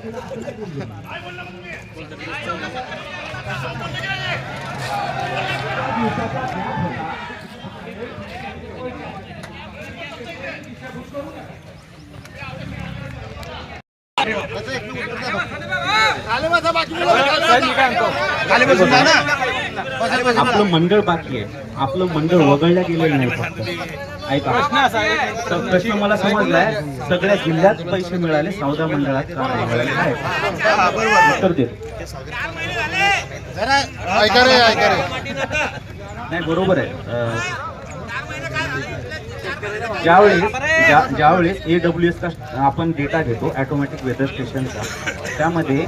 आपलं मंडळ बाकी आहे, आपलं मंडळ वगळल्या गेलेलं नाही. फक्त ऐका, प्रश्न मला समजलाय. सगळ्या जिल्ह्यात पैसे मिळाले, सौदा मंडळात मिळाले आहे. उत्तर देतो. नाही, बरोबर आहे. ज्यावेळेस AWS चा आपण डेटा घेतो ऑटोमॅटिक वेदर स्टेशनचा, त्यामध्ये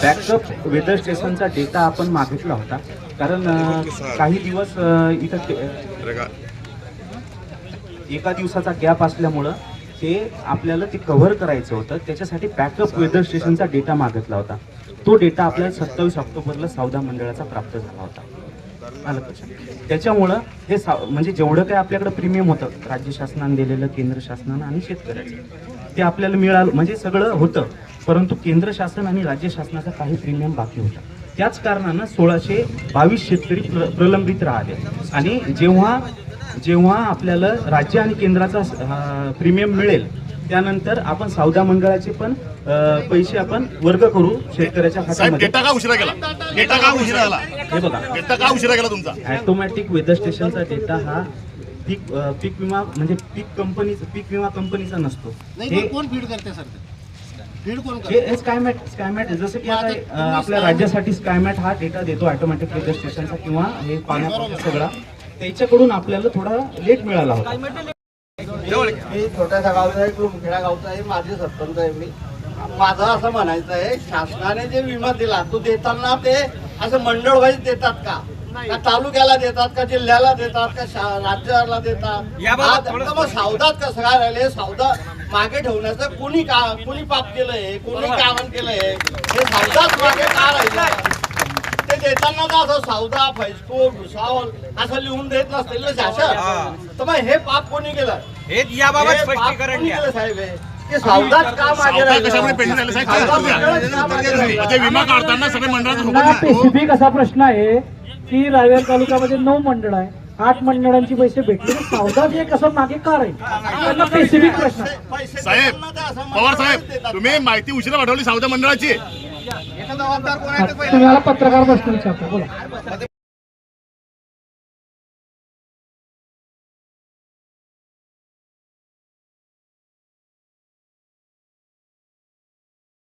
बॅकअप वेदर स्टेशनचा डेटा आपण मागितला होता. कारण काही दिवस इथं एका दिवसाचा गॅप असल्यामुळं ते आपल्याला ते कव्हर करायचं होतं. त्याच्यासाठी बॅकअप वेदर स्टेशनचा डेटा मागितला होता. तो डेटा आपल्याला 27 ऑक्टोबरला सौदा मंडळाचा प्राप्त झाला होता. त्याच्यामुळं हे म्हणजे जेवढं काय आपल्याकडे प्रीमियम होतं राज्य शासनाने दिलेलं, केंद्र शासनानं आणि शेतकऱ्याचं, ते आपल्याला मिळालं. म्हणजे सगळं होतं, परंतु केंद्र शासन आणि राज्य शासनाचा काही प्रीमियम बाकी होता. त्याच कारणानं 1622 शेतकरी प्रलंबित राहिले. आणि जेव्हा आपल्याला राज्य आणि केंद्राचा प्रीमियम मिळेल, त्यानंतर आपण सौदा मंडळाचे पण पैसे आपण वर्ग करू शेतकऱ्याच्या खात्यामध्ये. डेटा का उशिरा गेला? डेटा का उशिरा झाला? हे बघा, डेटा का उशिरा गेला तुमचा? ऑटोमॅटिक वेदर स्टेशनचा डेटा हा पीक विमा म्हणजे पीक विमा कंपनीचा नसतो. हे कोण फीड करते सर? हे स्कायमॅट जसं की आता आपल्या राज्यासाठी स्कायमॅट हा डेटा देतो ऑटोमॅटिक वेदर स्टेशनचा, किंवा हे पाण्याचा सगळा त्याच्याकडून आपल्याला थोडा लेट मिळाला होता. मी छोट्याशा गावचा आहे, खेडा गावचा आहे, माझे सरपंच आहे मी. माझं असं म्हणायचं आहे, शासनाने जे विमा दिला तो देताना ते असं मंडळ वाईज देतात का तालुक्याला देतात का, जिल्ह्याला देतात का, राज्याला देतात? मग सौदात कसं काय राहिले? सौदा मागे ठेवण्याचं कुणी पाप केलंय, कुणी काम केलंय? हे सौदाच मागे का राहिलं? ते देताना का असं सौदा, फैसको, भुसावळ असं लिहून देत नसतील ना शासन? तर मग हे पाप कोणी केलं? हे याबाबत स्पष्टीकरण द्या साहेब. सौदाच का मागे राहिलं? विमा काढताना सगळे मंडळाचा स्पेसिफिक असा प्रश्न आहे की रावेर तालुक्यामध्ये 9 मंडळ आहे, 8 मंडळांची पैसे भेटले, सौदा हे कसं मागे का राहील? त्यांना स्पेसिफिक प्रश्न. साहेब, पवार साहेब, तुम्ही माहिती उशिरा पाठवली सौदा मंडळाची. तुम्हाला पत्रकार प्रश्न विचारतो, बोला.